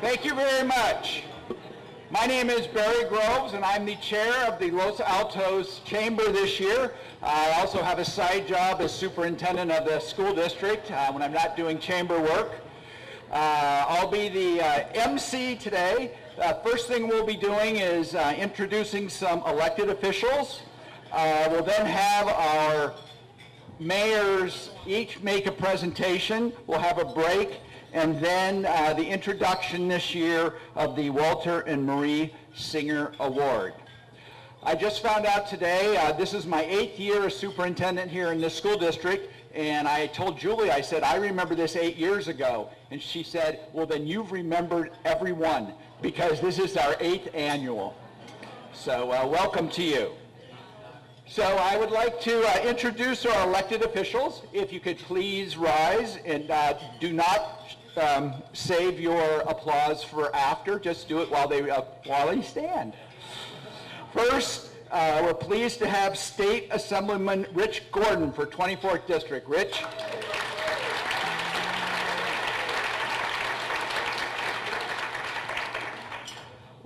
Thank you very much. My name is Barry Groves, and I'm the chair of the Los Altos Chamber this year. I also have a side job as superintendent of the school district when I'm not doing chamber work. I'll be the MC today. First thing we'll be doing is introducing some elected officials. We'll then have our mayors each make a presentation. We'll have a break, and then the introduction this year of the Walter and Marie Singer Award. I just found out today, this is my 8th year as superintendent here in this school district, and I told Julie, I said, I remember this 8 years ago. And she said, well, then you've remembered every one, because this is our 8th annual. So welcome to you. So I would like to introduce our elected officials. If you could please rise, and do not save your applause for after. Just do it while they stand. First, we're pleased to have State Assemblyman Rich Gordon for 24th District. Rich.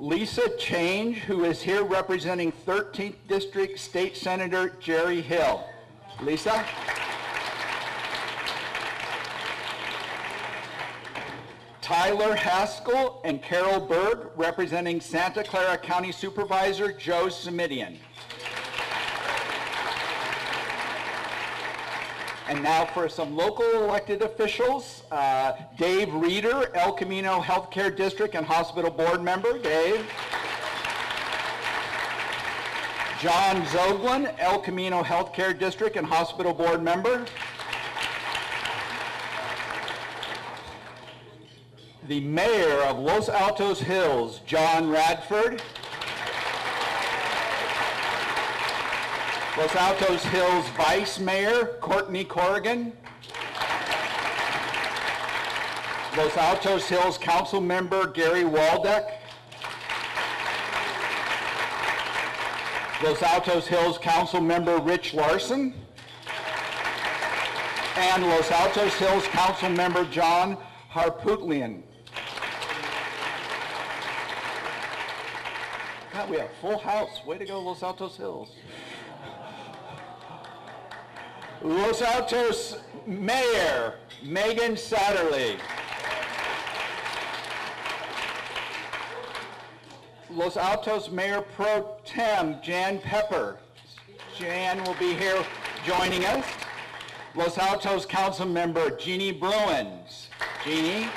Lisa Change, who is here representing 13th District State Senator Jerry Hill. Lisa. Tyler Haskell and Carol Berg, representing Santa Clara County Supervisor Joe Simidian. And now for some local elected officials. Dave Reeder, El Camino Healthcare District and Hospital Board Member. Dave. John Zoglin, El Camino Healthcare District and Hospital Board Member. The Mayor of Los Altos Hills, John Radford. Los Altos Hills Vice Mayor, Courtney Corrigan. Los Altos Hills Council Member, Gary Waldeck. Los Altos Hills Council Member, Rich Larson. And Los Altos Hills Council Member, John Harpootlian. God, we have a full house. Way to go, Los Altos Hills. Los Altos Mayor, Megan Satterley. Los Altos Mayor Pro Tem, Jan Pepper. Jan will be here joining us. Los Altos Council Member, Jeannie Bruins. Jeannie.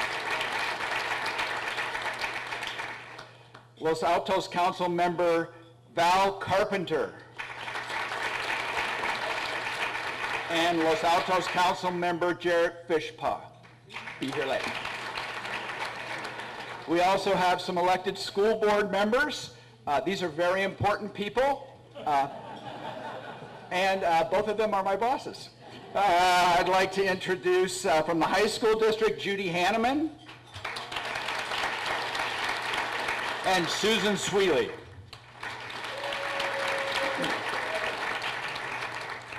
Los Altos Council Member, Val Carpenter. And Los Altos Council Member Jarrett Fishpaw. Be here later. We also have some elected school board members. These are very important people. And both of them are my bosses. I'd like to introduce from the high school district, Judy Hanneman and Susan Sweeley.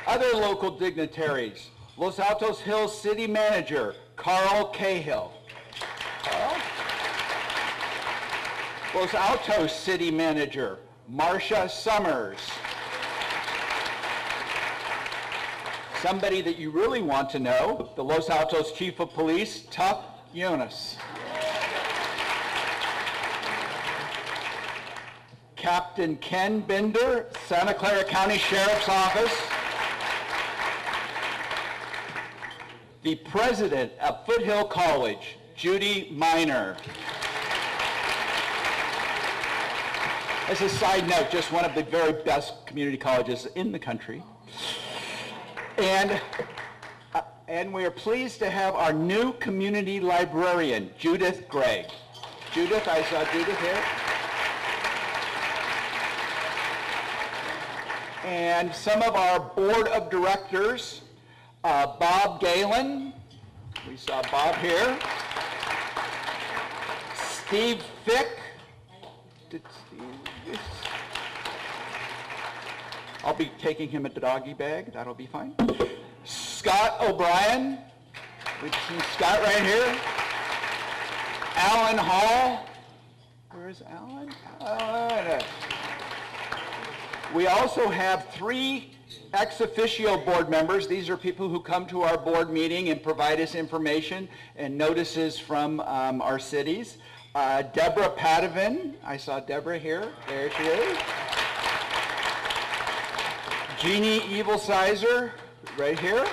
Other local dignitaries, Los Altos Hills City Manager, Carl Cahill. Carl? Los Altos City Manager, Marcia Summers. Somebody that you really want to know, the Los Altos Chief of Police, Tuck Yunus. Captain Ken Binder, Santa Clara County Sheriff's Office. The President of Foothill College, Judy Miner. As a side note, just one of the very best community colleges in the country. And we are pleased to have our new community librarian, Judith Gregg. Judith, I saw Judith here. And some of our board of directors, Bob Galen, we saw Bob here. Steve Fick. Did Steve? I'll be taking him at the doggy bag. That'll be fine. Scott O'Brien. We see Scott right here. Alan Hall. Where's Alan? We also have 3 ex officio board members. These are people who come to our board meeting and provide us information and notices from our cities. Deborah Padavin. I saw Deborah here. There she is. Jeannie Evilsizer, right here.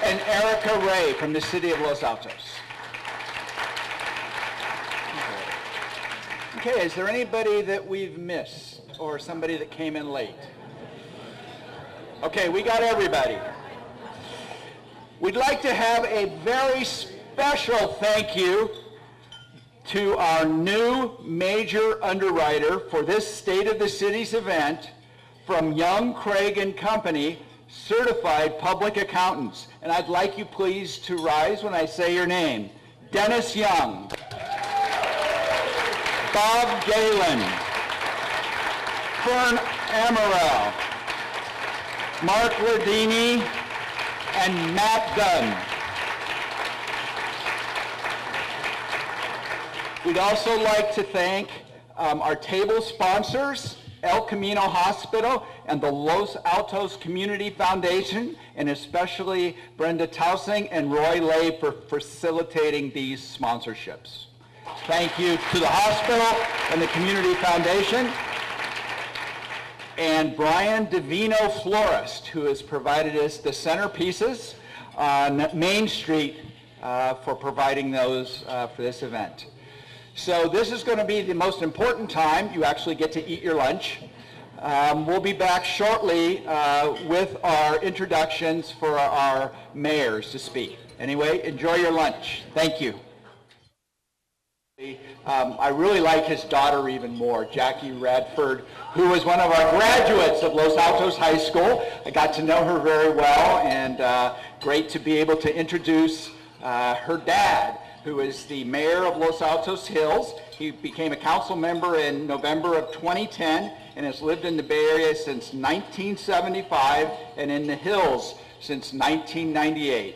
And Erica Ray from the city of Los Altos. Okay, is there anybody that we've missed or somebody that came in late? Okay, we got everybody. We'd like to have a very special thank you to our new major underwriter for this State of the Cities event from Young, Craig and Company, certified public accountants. And I'd like you please to rise when I say your name. Dennis Young, Bob Galen, Fern Amaral, Mark Lardini, and Matt Dunn. We'd also like to thank our table sponsors, El Camino Hospital and the Los Altos Community Foundation, and especially Brenda Tausing and Roy Lay for facilitating these sponsorships. Thank you to the hospital and the Community Foundation, and Brian Divino Florist, who has provided us the centerpieces on Main Street for providing those for this event. So this is going to be the most important time. You actually get to eat your lunch. We'll be back shortly with our introductions for our mayors to speak. Anyway, enjoy your lunch. Thank you. I really like his daughter even more, Jackie Radford, who was one of our graduates of Los Altos High School. I got to know her very well, and great to be able to introduce her dad, who is the mayor of Los Altos Hills. He became a council member in November of 2010 and has lived in the Bay Area since 1975 and in the Hills since 1998.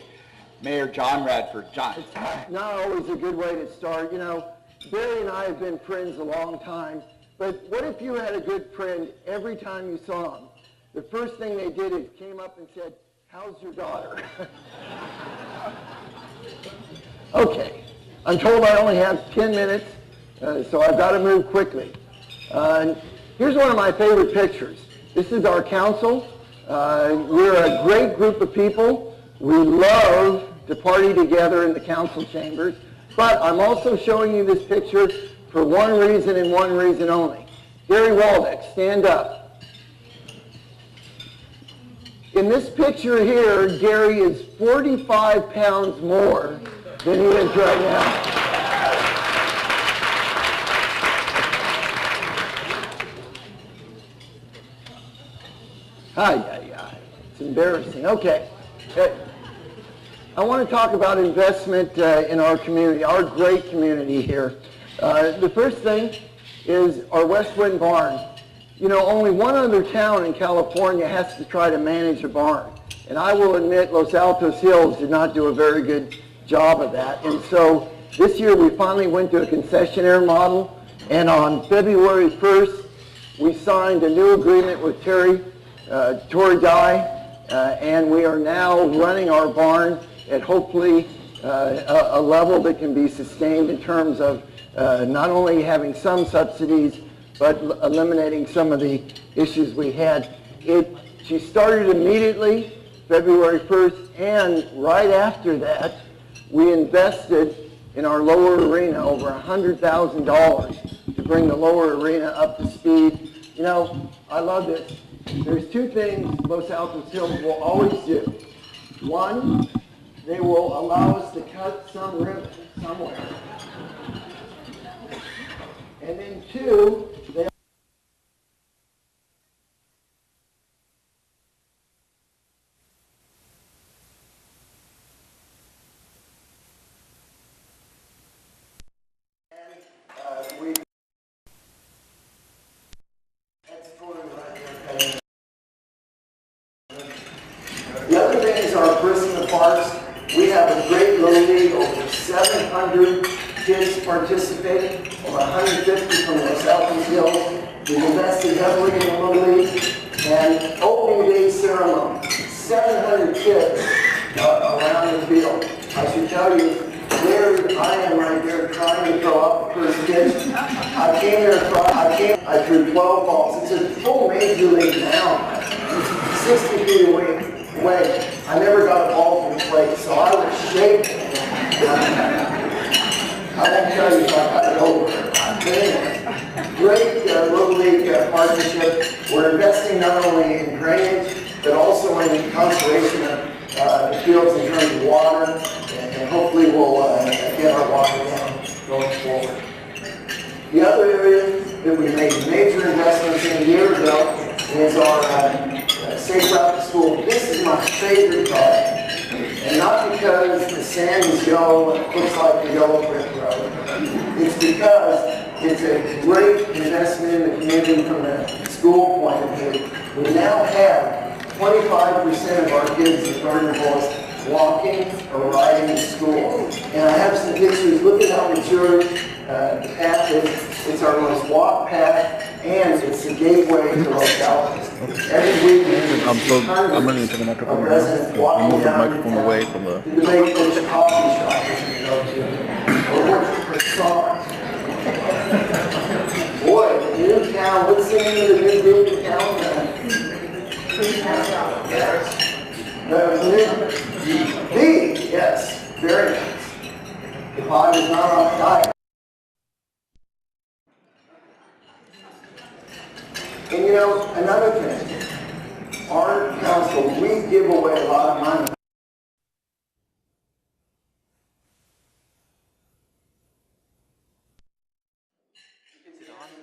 Mayor John Radford. John. It's not always a good way to start. You know, Barry and I have been friends a long time, but what if you had a good friend every time you saw him? The first thing they did is came up and said, "How's your daughter?" Okay, I'm told I only have 10 minutes, so I've got to move quickly. Here's one of my favorite pictures. This is our council. We're a great group of people. We love to party together in the council chambers, but I'm also showing you this picture for one reason and one reason only. Gary Waldeck, stand up. In this picture here, Gary is 45 pounds more than he is right now. It's embarrassing. Okay. I want to talk about investment in our community, our great community here. The first thing is our West Wind barn. You know, only one other town in California has to try to manage a barn. And I will admit Los Altos Hills did not do a very good job of that. And so this year we finally went to a concessionaire model, and on February 1st we signed a new agreement with Tory Dye, and we are now running our barn at hopefully a level that can be sustained in terms of not only having some subsidies but eliminating some of the issues we had. She started immediately February 1st, and right after that we invested in our lower arena over $100,000 to bring the lower arena up to speed. You know, I love this. There's two things Los Altos Hills will always do. One, they will allow us to cut some ribbon somewhere. And then two, they The other thing is our personal parks. We have a great little league, over 700 kids participating, over 150 from Los Altos Hills. We've invested heavily in the Little League, and opening day ceremony, 700 kids around the field. I should tell you, there I am right there trying to throw up the first pitch. I came there, I threw 12 balls. It's a full major league mound, 60 feet away. I never got a ball from the plate, so I was shaking. I won't tell you if I got it over. But anyway, great Little League partnership. We're investing not only in drainage, but also in conservation of the fields in terms of water, and hopefully we'll get our water down going forward. The other area that we made major investments in a year ago is our Safe Route to School. This is my favorite part. And not because the sand is yellow and it looks like the yellow brick road. It's because it's a great investment in the community from a school point of view. We now have 25% of our kids in Garden Hills walking or riding to school. And I have some pictures. Look at how mature the path is. It's our most walked path, and it's the gateway to Los Altos. Every week, I'm running to the microphone now. So move the microphone away from the... The debate which coffee shop we go to, or which croissant. Boy, the new town, what's the name of the new group in town? Yes, very nice. The pot is not on fire. And you know, another thing, our council, we give away a lot of money.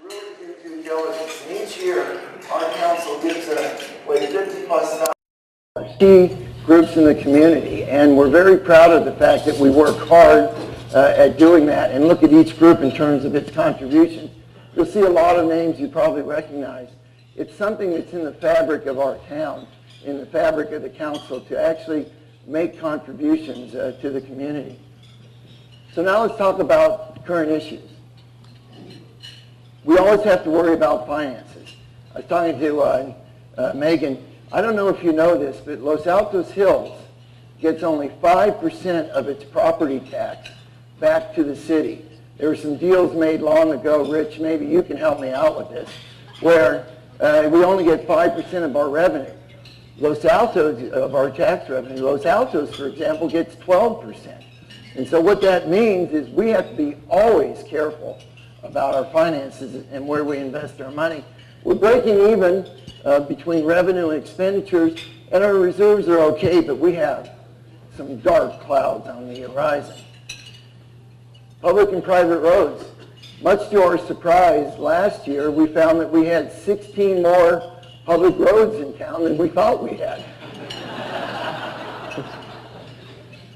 Really do due diligence. And each year, our council gives away $50,000+ key groups in the community, and we're very proud of the fact that we work hard at doing that. And look at each group in terms of its contribution. You'll see a lot of names you probably recognize. It's something that's in the fabric of our town, in the fabric of the council, to actually make contributions to the community. So now let's talk about current issues. We always have to worry about finances. I was talking to Megan. I don't know if you know this, but Los Altos Hills gets only 5% of its property tax back to the city. There were some deals made long ago, Rich, maybe you can help me out with this, where we only get 5% of our revenue. Los Altos, of our tax revenue, Los Altos, for example, gets 12%. And so what that means is we have to be always careful about our finances and where we invest our money. We're breaking even between revenue and expenditures, and our reserves are okay, but we have some dark clouds on the horizon. Public and private roads. Much to our surprise, last year we found that we had 16 more public roads in town than we thought we had.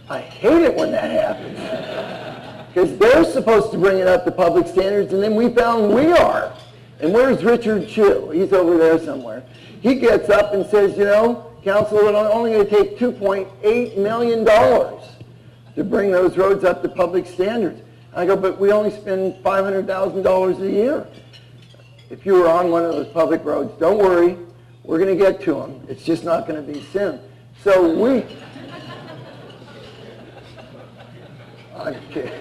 I hate it when that happens, because they're supposed to bring it up to public standards, and then we found we are. And where's Richard Chu? He's over there somewhere. He gets up and says, you know, council, it's only going to take $2.8 million to bring those roads up to public standards. I go, but we only spend $500,000 a year. If you were on one of those public roads, don't worry, we're going to get to them. It's just not going to be soon. So we... I'm kidding.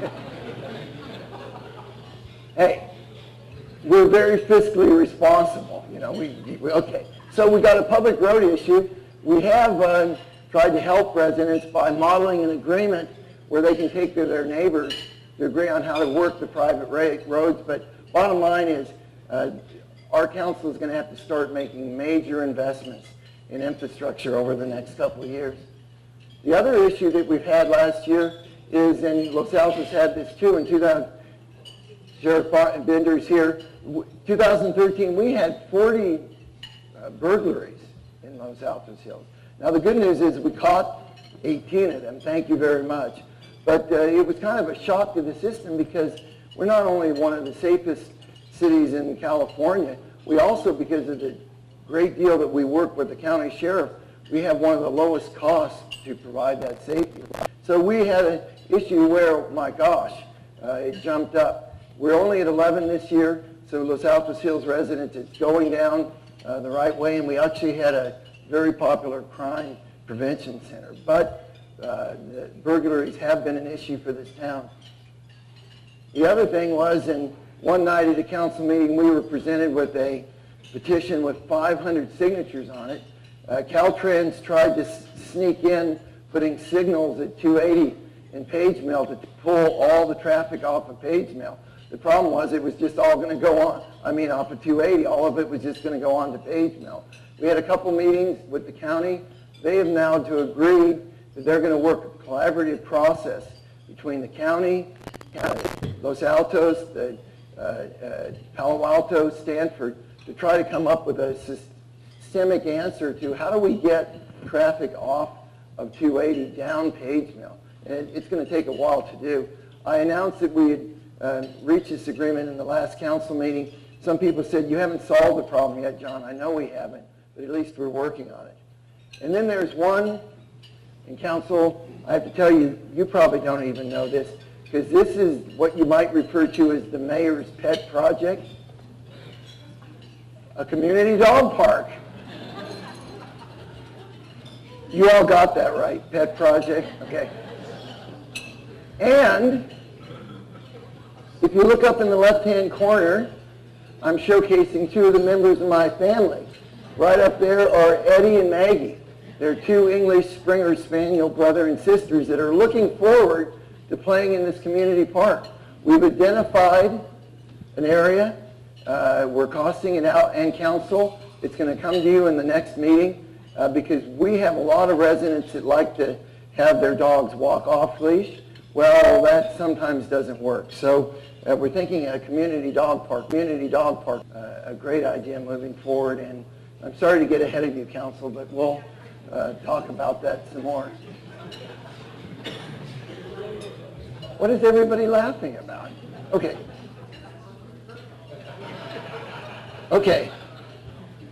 Hey, we're very fiscally responsible. You know, okay. So we got a public road issue. We have tried to help residents by modeling an agreement where they can take to their neighbors to agree on how to work the private roads. But bottom line is, our council is going to have to start making major investments in infrastructure over the next couple of years. The other issue that we've had last year is, and Los Altos had this too in 2000, Sheriff Bender's here, 2013 we had 40 burglaries in Los Altos Hills. Now the good news is we caught 18 of them, thank you very much. But it was kind of a shock to the system because we're not only one of the safest cities in California, we also, because of the great deal that we work with the county sheriff, we have one of the lowest costs to provide that safety. So we had an issue where, my gosh, it jumped up. We're only at 11 this year, so Los Altos Hills residents, it's going down the right way, and we actually had a very popular crime prevention center. But the burglaries have been an issue for this town. The other thing was, in one night at a council meeting, we were presented with a petition with 500 signatures on it. Caltrans tried to sneak in, putting signals at 280 in Page Mill to pull all the traffic off of Page Mill. The problem was it was just all going to go on. Off of 280, all of it was just going to go on to Page Mill. We had a couple meetings with the county. They have now to agree that they're going to work a collaborative process between the county, Los Altos, Palo Alto, Stanford, to try to come up with a systemic answer to how do we get traffic off of 280 down Page Mill. And it's going to take a while to do. I announced that we had reached this agreement in the last council meeting. Some people said, you haven't solved the problem yet, John. I know we haven't, but at least we're working on it. And then there's one, in council, I have to tell you, you probably don't even know this, because this is what you might refer to as the mayor's pet project, a community dog park. You all got that right, pet project, okay. And if you look up in the left-hand corner, I'm showcasing two of the members of my family. Right up there are Eddie and Maggie. They're two English Springer Spaniel brother and sisters that are looking forward to playing in this community park. We've identified an area. We're costing it out, and council, it's going to come to you in the next meeting because we have a lot of residents that like to have their dogs walk off leash. Well, that sometimes doesn't work. So we're thinking a community dog park, a great idea moving forward. And I'm sorry to get ahead of you, council, but we'll talk about that some more. What is everybody laughing about? Okay. Okay.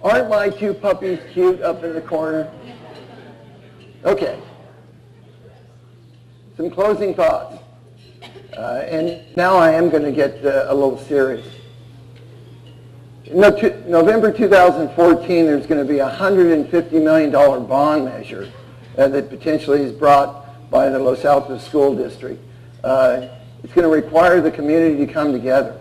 Aren't my two puppies cute up in the corner? Okay. Some closing thoughts. And now I am going to get a little serious. In November 2014, there's going to be a $150 million bond measure that potentially is brought by the Los Altos School District. It's going to require the community to come together.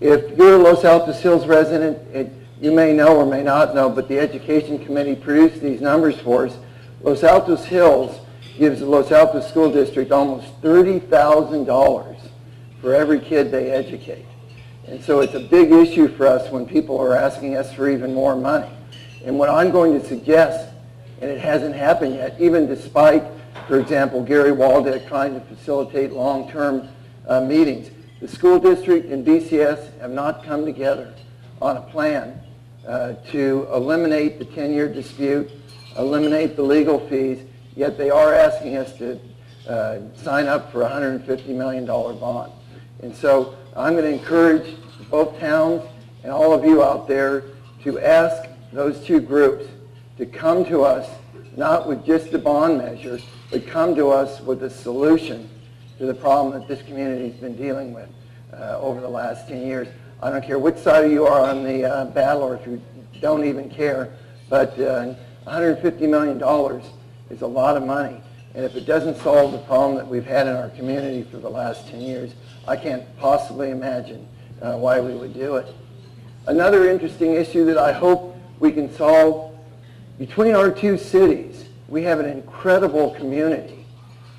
If you're a Los Altos Hills resident, you may know or may not know, but the Education Committee produced these numbers for us. Los Altos Hills gives the Los Altos School District almost $30,000 for every kid they educate. And so it's a big issue for us when people are asking us for even more money. And what I'm going to suggest, and it hasn't happened yet, even despite, for example, Gary Waldeck trying to facilitate long-term meetings, the school district and BCS have not come together on a plan to eliminate the 10-year dispute, eliminate the legal fees, yet they are asking us to sign up for a $150 million bond. And so I'm going to encourage both towns and all of you out there to ask those two groups to come to us, not with just a bond measure, but come to us with a solution to the problem that this community has been dealing with over the last 10 years. I don't care which side you are on the battle or if you don't even care, but $150 million is a lot of money. And if it doesn't solve the problem that we've had in our community for the last 10 years, I can't possibly imagine why we would do it. Another interesting issue that I hope we can solve, between our two cities, we have an incredible community.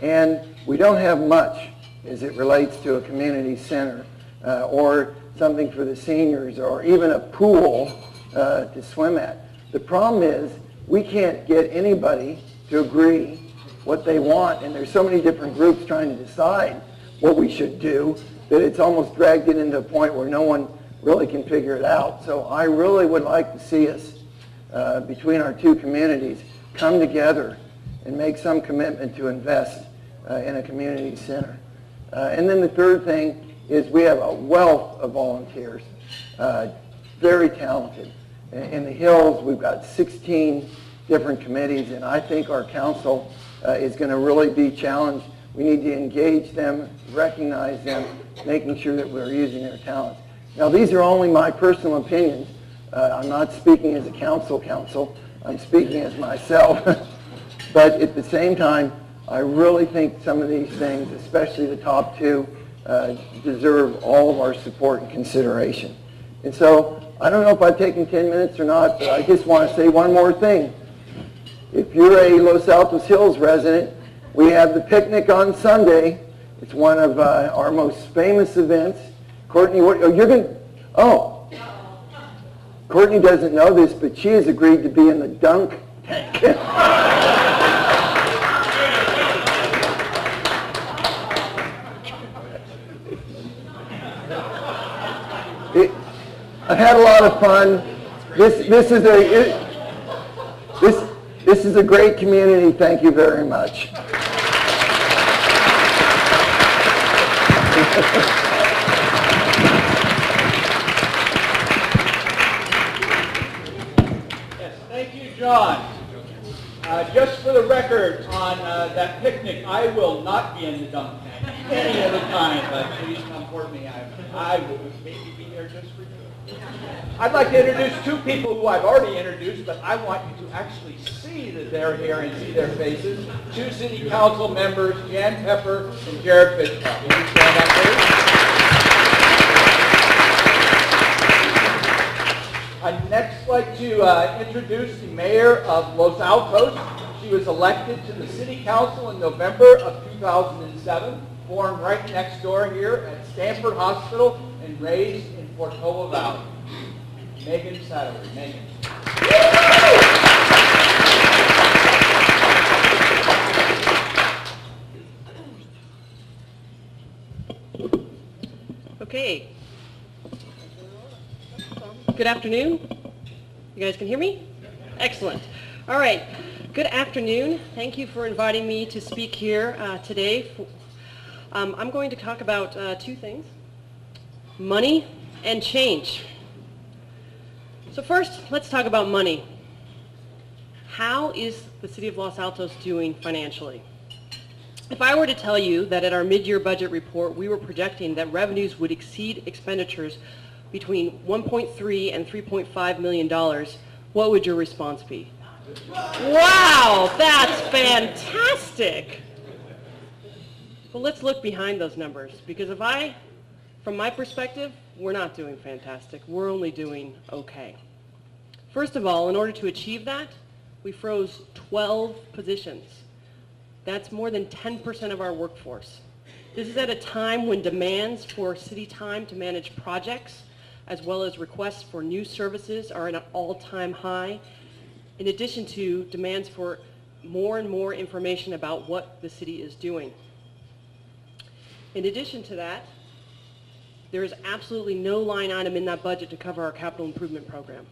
And we don't have much as it relates to a community center or something for the seniors or even a pool to swim at. The problem is we can't get anybody to agree what they want, and there's so many different groups trying to decide what we should do that it's almost dragged it into a point where no one really can figure it out. So I really would like to see us, between our two communities, come together and make some commitment to invest in a community center. And then the third thing is we have a wealth of volunteers, very talented. In the Hills, we've got 16 different committees, and I think our council is going to really be challenged We need to engage them, recognize them, making sure that we're using their talents. Now, these are only my personal opinions. I'm not speaking as a council. I'm speaking as myself. But at the same time, I really think some of these things, especially the top two, deserve all of our support and consideration. And so, I don't know if I've taken 10 minutes or not, but I just want to say one more thing. If you're a Los Altos Hills resident, we have the picnic on Sunday. It's one of our most famous events. Courtney, Courtney doesn't know this, but she has agreed to be in the dunk tank. I've had a lot of fun. This is a great community. Thank you very much. Yes, thank you, John. Just for the record, on that picnic, I will not be in the dunk tank any other time, but please come for me. I will maybe be there just for you. I'd like to introduce two people who I've already introduced, but I want you to actually see that they're here and see their faces. Two city council members, Jan Pepper and Jared Fitchcock. Will you stand up, please? I'd next like to introduce the mayor of Los Altos. She was elected to the city council in November of 2007, born right next door here at Stanford Hospital and raised in Portola Valley. Megan Satterley. Megan. Okay. Good afternoon. You guys can hear me? Excellent. All right. Good afternoon. Thank you for inviting me to speak here today. I'm going to talk about two things: money and change. So first, let's talk about money. How is the City of Los Altos doing financially? If I were to tell you that at our mid-year budget report, we were projecting that revenues would exceed expenditures between $1.3 and $3.5 million, what would your response be? Wow, that's fantastic! Well, let's look behind those numbers, because from my perspective, we're not doing fantastic. We're only doing okay. First of all, in order to achieve that, we froze 12 positions. That's more than 10% of our workforce. This is at a time when demands for city time to manage projects, as well as requests for new services, are at an all-time high, in addition to demands for more and more information about what the city is doing. In addition to that, there is absolutely no line item in that budget to cover our capital improvement program.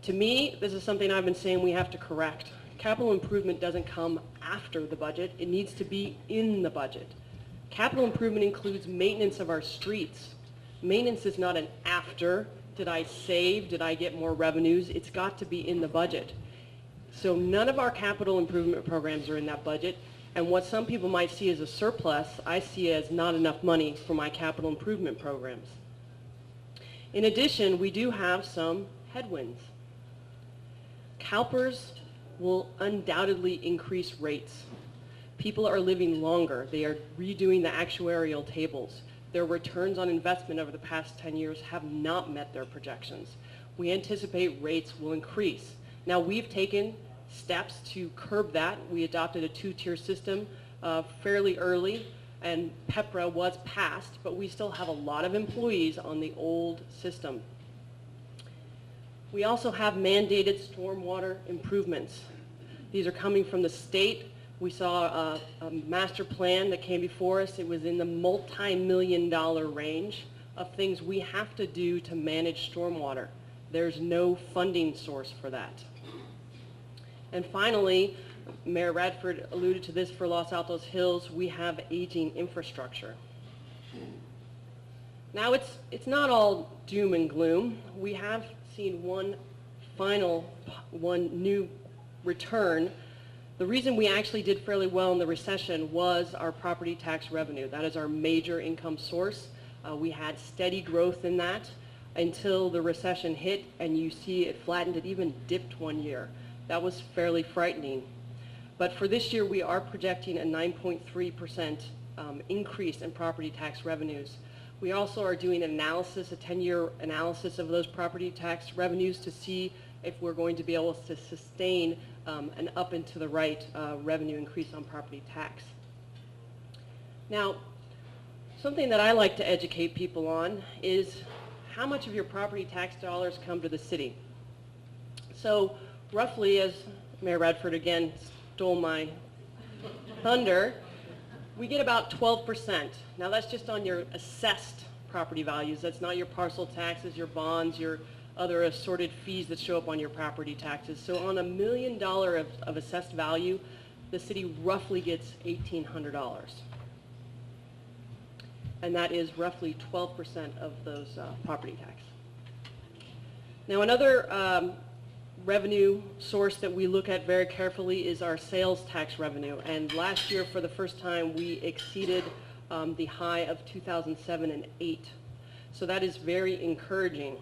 To me, this is something I've been saying we have to correct. Capital improvement doesn't come after the budget. It needs to be in the budget. Capital improvement includes maintenance of our streets. Maintenance is not an after, did I save, did I get more revenues? It's got to be in the budget. So none of our capital improvement programs are in that budget. And what some people might see as a surplus, I see as not enough money for my capital improvement programs. In addition, we do have some headwinds. CalPERS will undoubtedly increase rates. People are living longer. They are redoing the actuarial tables. Their returns on investment over the past 10 years have not met their projections. We anticipate rates will increase. Now, we've taken steps to curb that. We adopted a two-tier system fairly early, and PEPRA was passed, but we still have a lot of employees on the old system. We also have mandated stormwater improvements. These are coming from the state. We saw a master plan that came before us. It was in the multi-million-dollar range of things we have to do to manage stormwater. There's no funding source for that. And finally, Mayor Radford alluded to this for Los Altos Hills, we have aging infrastructure. Now, it's not all doom and gloom. We have seen one new return The reason we actually did fairly well in the recession was our property tax revenue. That is our major income source. We had steady growth in that until the recession hit, and you see it flattened. It even dipped one year. That was fairly frightening. But for this year, we are projecting a 9.3% increase in property tax revenues. We also are doing an analysis, a 10-year analysis of those property tax revenues to see if we're going to be able to sustain an up and to the right revenue increase on property tax. Now, something that I like to educate people on is how much of your property tax dollars come to the city. So roughly, as Mayor Radford again stole my thunder, we get about 12%. Now that's just on your assessed property values. That's not your parcel taxes, your bonds, your other assorted fees that show up on your property taxes. So on $1 million of assessed value, the city roughly gets $1,800. And that is roughly 12% of those property tax. Now another revenue source that we look at very carefully is our sales tax revenue. And last year, for the first time, we exceeded the high of 2007 and 2008. So that is very encouraging.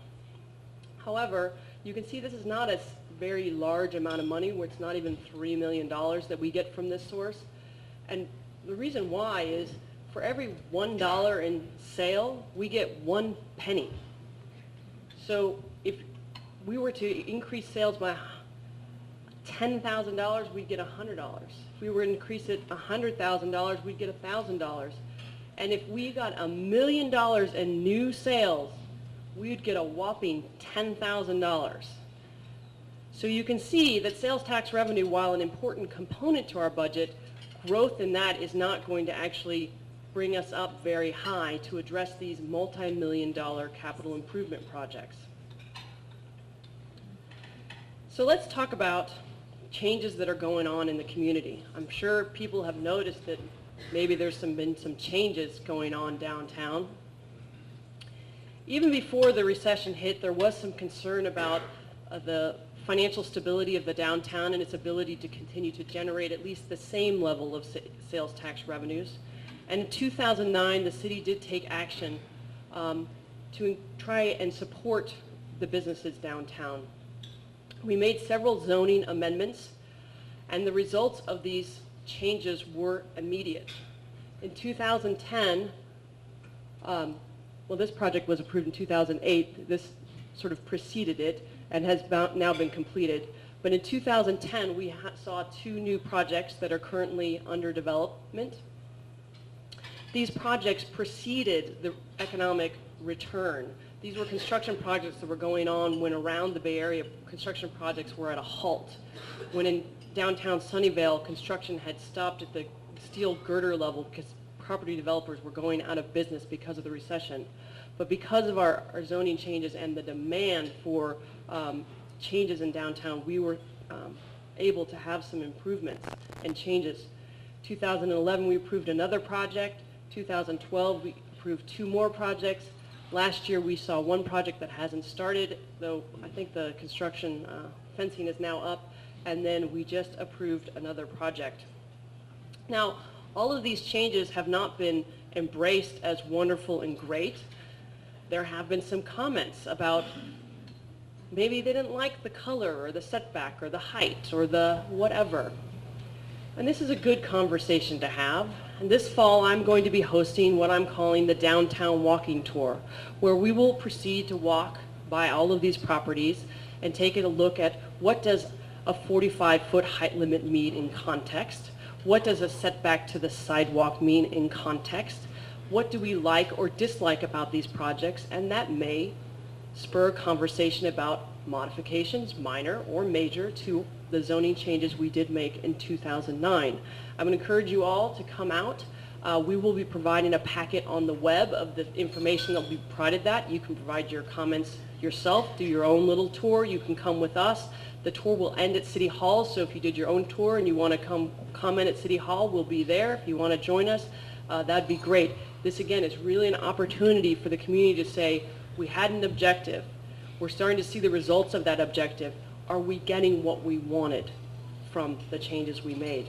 However, you can see this is not a very large amount of money, where it's not even $3 million that we get from this source. And the reason why is for every $1 in sale, we get 1 penny. So if we were to increase sales by $10,000, we'd get $100. If we were to increase it $100,000, we'd get $1,000. And if we got $1 million in new sales, we'd get a whopping $10,000. So you can see that sales tax revenue, while an important component to our budget, growth in that is not going to actually bring us up very high to address these multi-million-dollar capital improvement projects. So let's talk about changes that are going on in the community. I'm sure people have noticed that maybe there's been some changes going on downtown. Even before the recession hit, there was some concern about the financial stability of the downtown and its ability to continue to generate at least the same level of sales tax revenues. And in 2009, the city did take action to try and support the businesses downtown. We made several zoning amendments, and the results of these changes were immediate. In 2010, well, this project was approved in 2008. This sort of preceded it and has now been completed. But in 2010, we saw 2 new projects that are currently under development. These projects preceded the economic return. These were construction projects that were going on when around the Bay Area construction projects were at a halt. When in downtown Sunnyvale, construction had stopped at the steel girder level because property developers were going out of business because of the recession. But because of our zoning changes and the demand for changes in downtown, we were able to have some improvements and changes. 2011, we approved another project. 2012, we approved 2 more projects. Last year, we saw 1 project that hasn't started, though I think the construction fencing is now up, and then we just approved another project. Now, all of these changes have not been embraced as wonderful and great. There have been some comments about maybe they didn't like the color or the setback or the height or the whatever. And this is a good conversation to have. And this fall, I'm going to be hosting what I'm calling the Downtown Walking Tour, where we will proceed to walk by all of these properties and take a look at what does a 45-foot height limit mean in context? What does a setback to the sidewalk mean in context? What do we like or dislike about these projects? And that may spur a conversation about modifications, minor or major, to the zoning changes we did make in 2009. I'm going to encourage you all to come out. We will be providing a packet on the web of the information that will be provided that. You can provide your comments yourself, do your own little tour. You can come with us. The tour will end at City Hall, so if you did your own tour and you want to come comment at City Hall, we'll be there. If you want to join us, that'd be great. This, again, is really an opportunity for the community to say, we had an objective. We're starting to see the results of that objective. Are we getting what we wanted from the changes we made.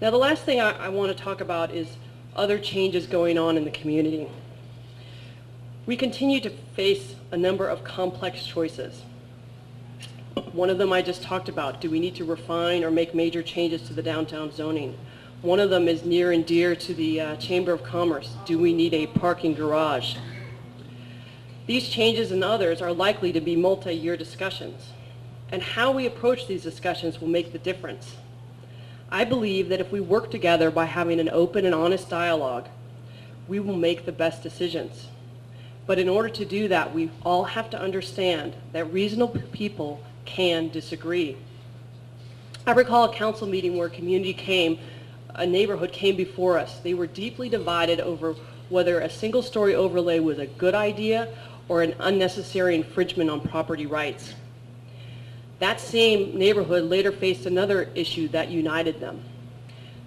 Now, the last thing I want to talk about is other changes going on in the community. We continue to face a number of complex choices. One of them I just talked about. Do we need to refine or make major changes to the downtown zoning? One of them is near and dear to the Chamber of Commerce. Do we need a parking garage? These changes and others are likely to be multi-year discussions, and how we approach these discussions will make the difference. I believe that if we work together by having an open and honest dialogue, we will make the best decisions. But in order to do that, we all have to understand that reasonable people can disagree. I recall a council meeting where a neighborhood came before us. They were deeply divided over whether a single-story overlay was a good idea or an unnecessary infringement on property rights. That same neighborhood later faced another issue that united them.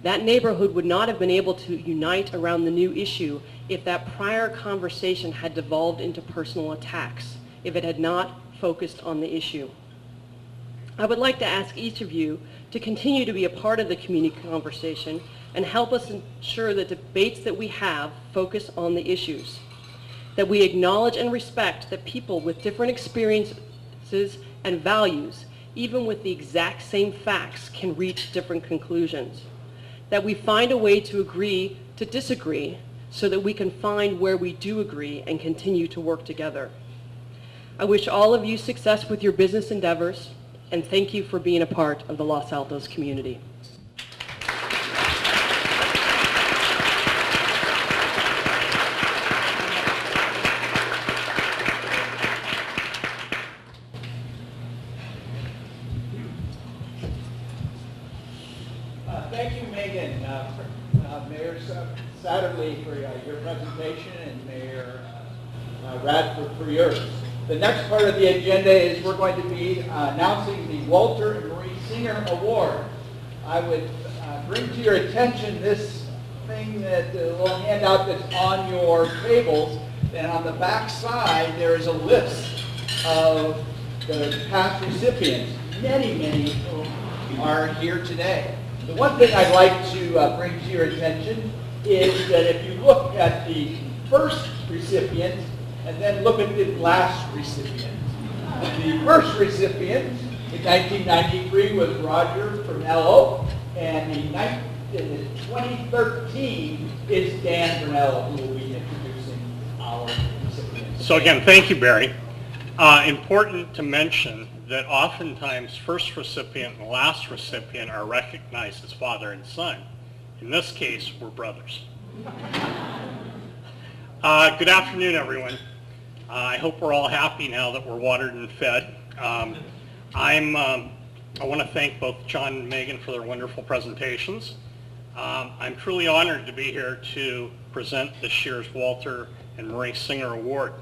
That neighborhood would not have been able to unite around the new issue if that prior conversation had devolved into personal attacks, if it had not focused on the issue. I would like to ask each of you to continue to be a part of the community conversation and help us ensure that debates that we have focus on the issues, that we acknowledge and respect that people with different experiences and values, even with the exact same facts, can reach different conclusions, that we find a way to agree to disagree so that we can find where we do agree and continue to work together. I wish all of you success with your business endeavors, and thank you for being a part of the Los Altos community. Thank you, Megan, Mayor Satterley for your presentation, and Mayor Radford for yours. The next part of the agenda is we're going to be announcing the Walter and Maureen Singer Award. I would bring to your attention this thing, that the little handout that's on your tables, and on the back side there is a list of the past recipients. Many are here today. The one thing I'd like to bring to your attention is that if you look at the first recipient and then look at the last recipient. The first recipient in 1993 was Roger Fernello, and in 2013 is Dan Fernello, who will be introducing our recipients. So again, thank you, Barry. Important to mention that oftentimes first recipient and last recipient are recognized as father and son. In this case, we're brothers. Good afternoon, everyone. I hope we're all happy now that we're watered and fed. I want to thank both John and Megan for their wonderful presentations. I'm truly honored to be here to present this year's Walter and Maureen Singer Award.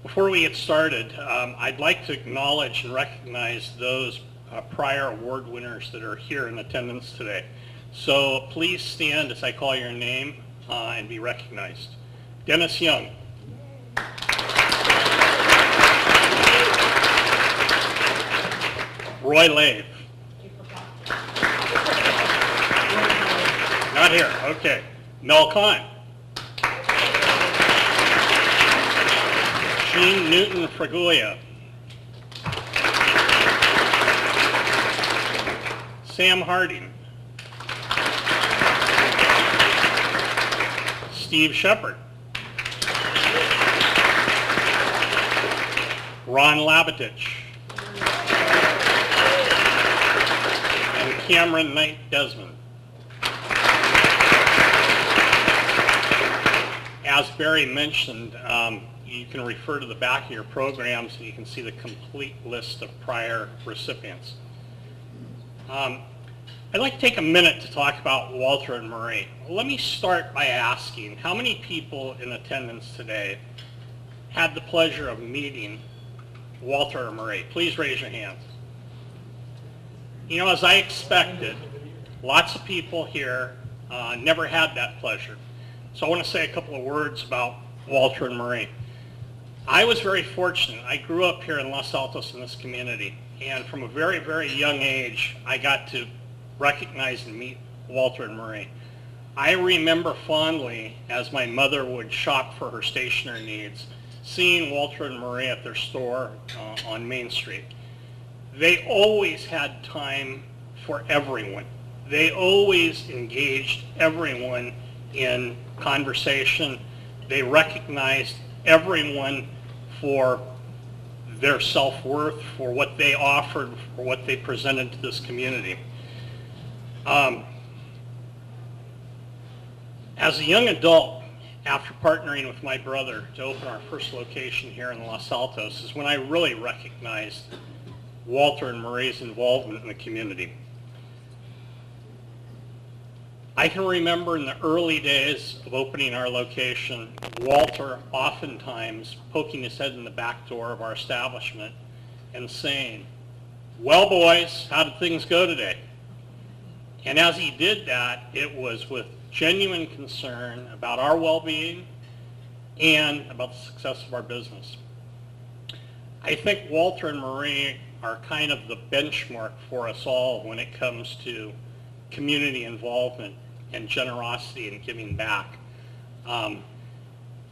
Before we get started, I'd like to acknowledge and recognize those prior award winners that are here in attendance today. So please stand as I call your name and be recognized. Dennis Young. Roy Lave. Not here, okay. Mel Kahn. Jean Newton Fragulia. Sam Harding. Steve Shepard. Ron Labitich. And Cameron Knight Desmond. As Barry mentioned, you can refer to the back of your programs and you can see the complete list of prior recipients. I'd like to take a minute to talk about Walter and Maureen. Let me start by asking, how many people in attendance today had the pleasure of meeting Walter and Maureen? Please raise your hands. You know, as I expected, lots of people here never had that pleasure. So I want to say a couple of words about Walter and Maureen. I was very fortunate. I grew up here in Los Altos in this community. and from a very, very young age, I got to recognize and meet Walter and Marie. I remember fondly, as my mother would shop for her stationery needs, seeing Walter and Marie at their store on Main Street. They always had time for everyone. They always engaged everyone in conversation. They recognized everyone for their self-worth, for what they offered, for what they presented to this community. As a young adult, after partnering with my brother to open our first location here in Los Altos, is when I really recognized Walter and Marie's involvement in the community. I can remember in the early days of opening our location, Walter oftentimes poking his head in the back door of our establishment and saying, "Well, boys, how did things go today?" And as he did that, it was with genuine concern about our well-being and about the success of our business. I think Walter and Marie are kind of the benchmark for us all when it comes to community involvement and generosity and giving back.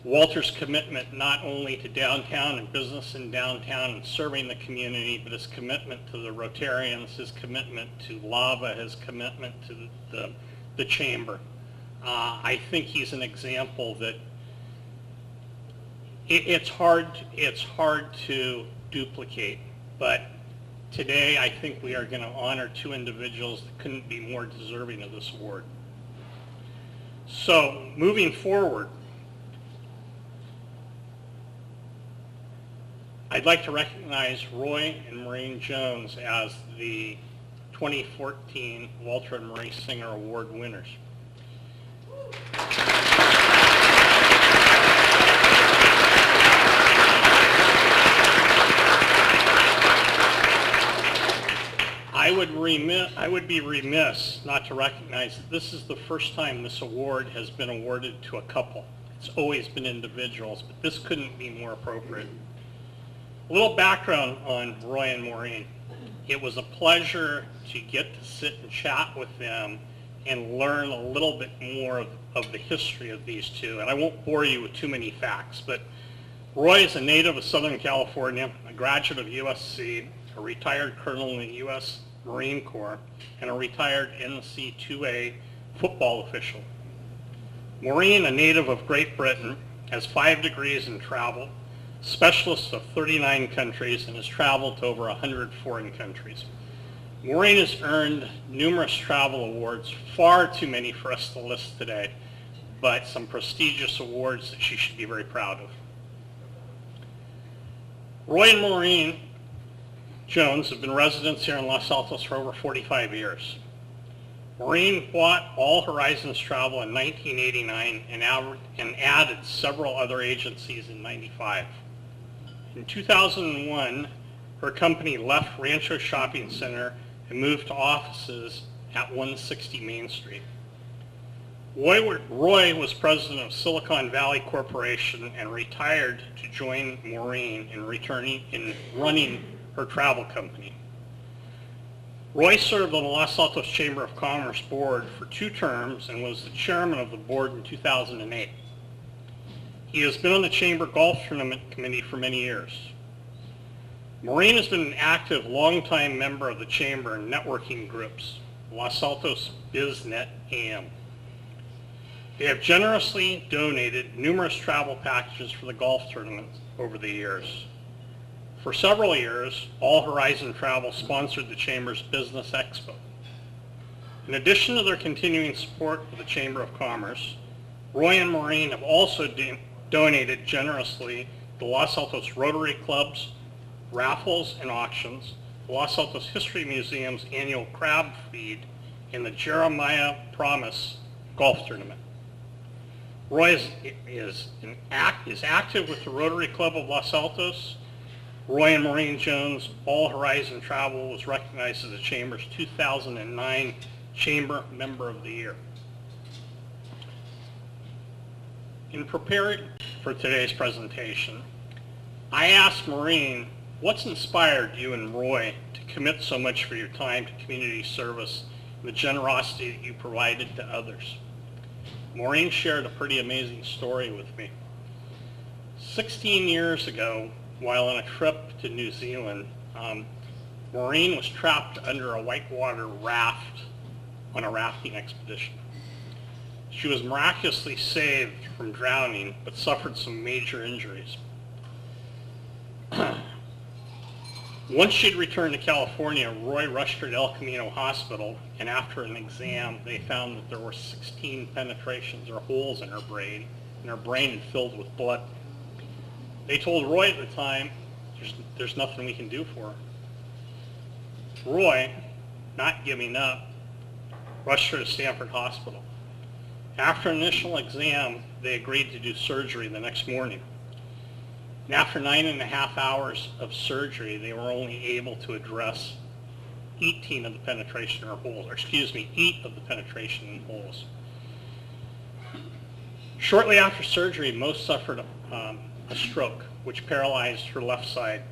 Walter's commitment not only to downtown and business in downtown and serving the community, but his commitment to the Rotarians, his commitment to LAVA, his commitment to the Chamber. I think he's an example that it's hard to duplicate, but today I think we are going to honor two individuals that couldn't be more deserving of this award. So moving forward, I'd like to recognize Roy and Maureen Jones as the 2014 Walter and Marie Singer Award winners. I would be remiss not to recognize that this is the first time this award has been awarded to a couple. It's always been individuals, but this couldn't be more appropriate. A little background on Roy and Maureen. It was a pleasure to get to sit and chat with them and learn a little bit more of the history of these two. And I won't bore you with too many facts, but Roy is a native of Southern California, a graduate of USC, a retired colonel in the U.S. Marine Corps, and a retired NC-2A football official. Maureen, a native of Great Britain, has 5 degrees in travel, specialist of 39 countries, and has traveled to over 100 foreign countries. Maureen has earned numerous travel awards, far too many for us to list today, but some prestigious awards that she should be very proud of. Roy and Maureen Jones have been residents here in Los Altos for over 45 years. Maureen bought All Horizons Travel in 1989 and added several other agencies in 95. In 2001, her company left Rancho Shopping Center and moved to offices at 160 Main Street. Roy was president of Silicon Valley Corporation and retired to join Maureen in running her travel company. Roy served on the Los Altos Chamber of Commerce board for 2 terms and was the chairman of the board in 2008. He has been on the Chamber Golf Tournament Committee for many years. Maureen has been an active, longtime member of the Chamber and networking groups, Los Altos BizNet AM. They have generously donated numerous travel packages for the golf tournaments over the years. For several years, All Horizon Travel sponsored the Chamber's Business Expo. In addition to their continuing support of the Chamber of Commerce, Roy and Maureen have also donated generously to Los Altos Rotary Club's raffles and auctions, the Los Altos History Museum's annual crab feed, and the Jeremiah Promise Golf Tournament. Roy is active with the Rotary Club of Los Altos. Roy and Maureen Jones, All Horizon Travel, was recognized as the Chamber's 2009 Chamber Member of the Year. In preparing for today's presentation, I asked Maureen, what's inspired you and Roy to commit so much for your time to community service and the generosity that you provided to others. Maureen shared a pretty amazing story with me. 16 years ago, while on a trip to New Zealand, Maureen was trapped under a whitewater raft on a rafting expedition. She was miraculously saved from drowning, but suffered some major injuries. Once she'd returned to California, Roy rushed her to El Camino Hospital, and after an exam, they found that there were 16 penetrations or holes in her brain, and her brain had filled with blood. They told Roy at the time, there's nothing we can do for her. Roy, not giving up, rushed her to Stanford Hospital. After an initial exam, they agreed to do surgery the next morning. And after 9.5 hours of surgery, they were only able to address 8 of the penetration holes. Shortly after surgery, most suffered a stroke, which paralyzed her left side.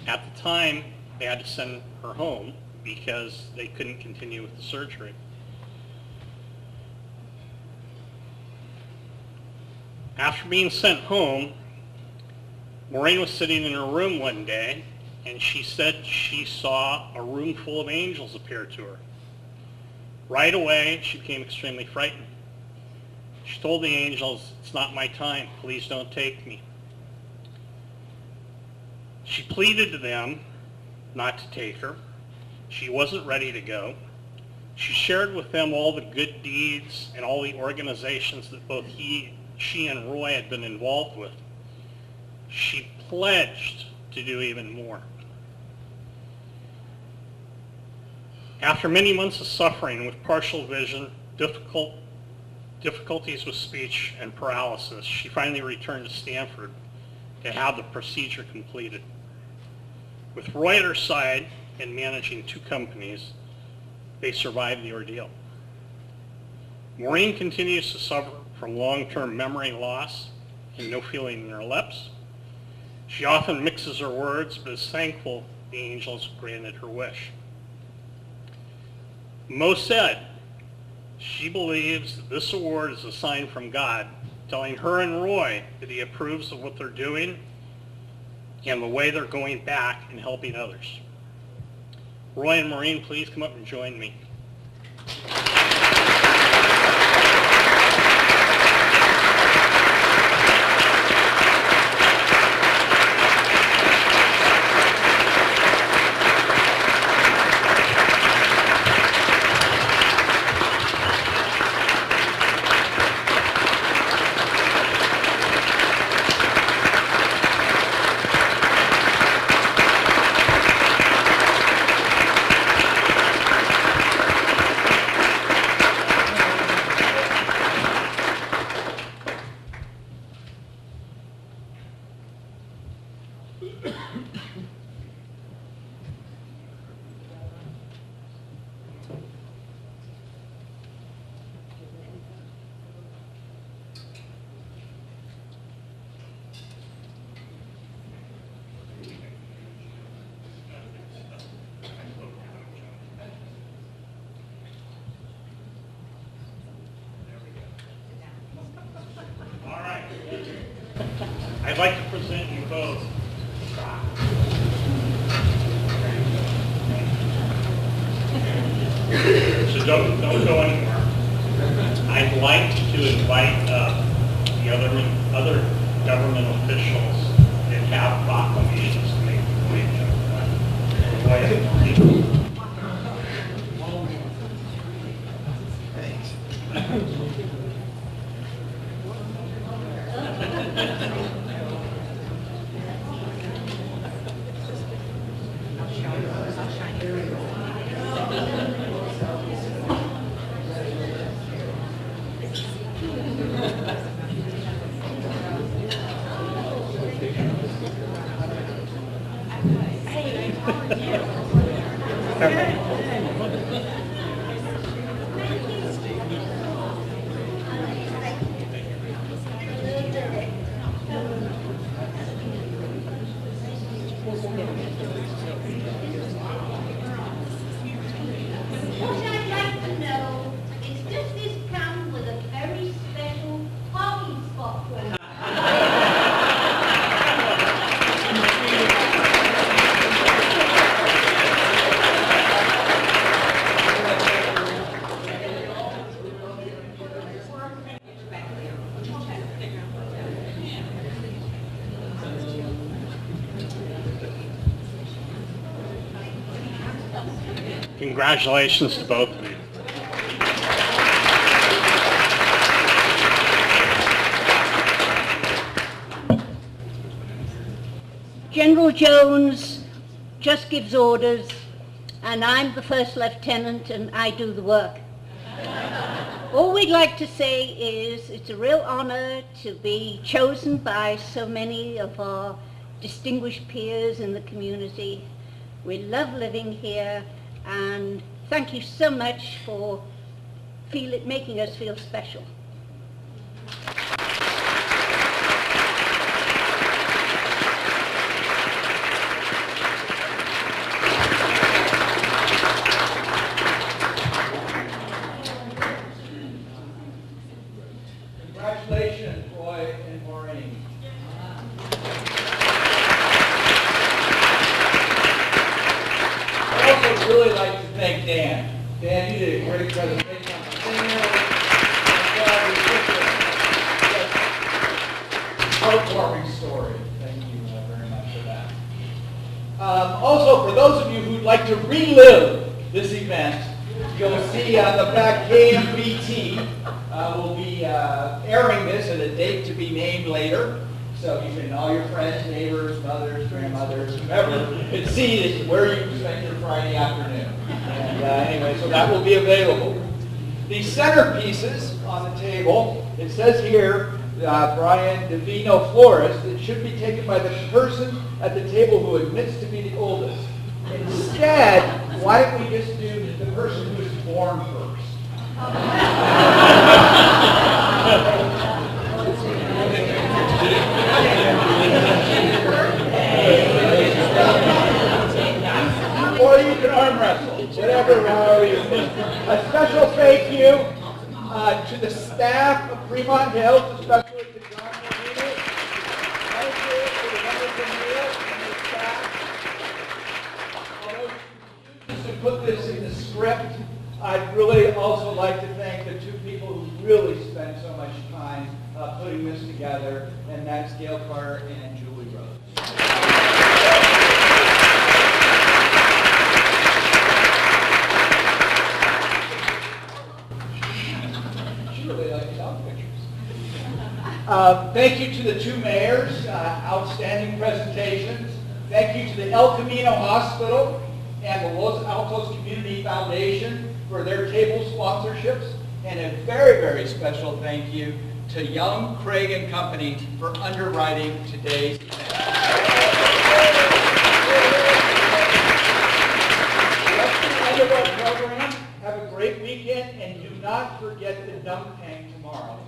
At the time, they had to send her home because they couldn't continue with the surgery. After being sent home, Maureen was sitting in her room one day, and she said she saw a room full of angels appear to her. Right away, she became extremely frightened. She told the angels, "It's not my time. Please don't take me." She pleaded to them not to take her. She wasn't ready to go. She shared with them all the good deeds and all the organizations that both she and Roy had been involved with. She pledged to do even more. After many months of suffering with partial vision, difficulties with speech, and paralysis, she finally returned to Stanford to have the procedure completed. With Roy at her side and managing 2 companies, they survived the ordeal. Maureen continues to suffer from long-term memory loss and no feeling in her lips. She often mixes her words, but is thankful the angels granted her wish. Mo said she believes that this award is a sign from God, telling her and Roy that he approves of what they're doing and the way they're going back and helping others. Roy and Maureen, please come up and join me. I'd like to present you both. So don't go anywhere. I'd like to invite the other government officials that have proclamations to make the way. Congratulations to both of you. General Jones just gives orders, and I'm the first lieutenant, and I do the work. All we'd like to say is it's a real honor to be chosen by so many of our distinguished peers in the community. We love living here, and thank you so much for making us feel special. Congratulations, Roy and Maureen. I'd also really like to thank Dan. Dan, you did a great presentation on the singer. Heartwarming story. Thank you very much for that. Also, for those of you who'd like to relive this event, you'll see on the back KMVT will be airing this at a date to be named later. So you can, all your friends, neighbors, mothers, grandmothers, whoever, can see where you spent your Friday afternoon. And anyway, so that will be available. The centerpieces on the table, it says here, Brian Divino Flores, it should be taken by the person at the table who admits to be the oldest. Instead, why don't we just do the person who was born first? Or you can arm wrestle, whatever. A special thank you to the staff of Fremont Hills, especially to John Molina. Thank you to the wonderful meal and the staff. Although just to put this in the script, I'd really also like to thank the two people who really spent so much time putting this together, and that's Gail Carter and Julie Rose. She really likes out pictures. Thank you to the two mayors, outstanding presentations. Thank you to the El Camino Hospital and the Los Altos Community Foundation for their table sponsorships, and a very, very special thank you to Young, Craig and Company for underwriting today's event. That's the end of our program. Have a great weekend, and do not forget the dunk tank tomorrow.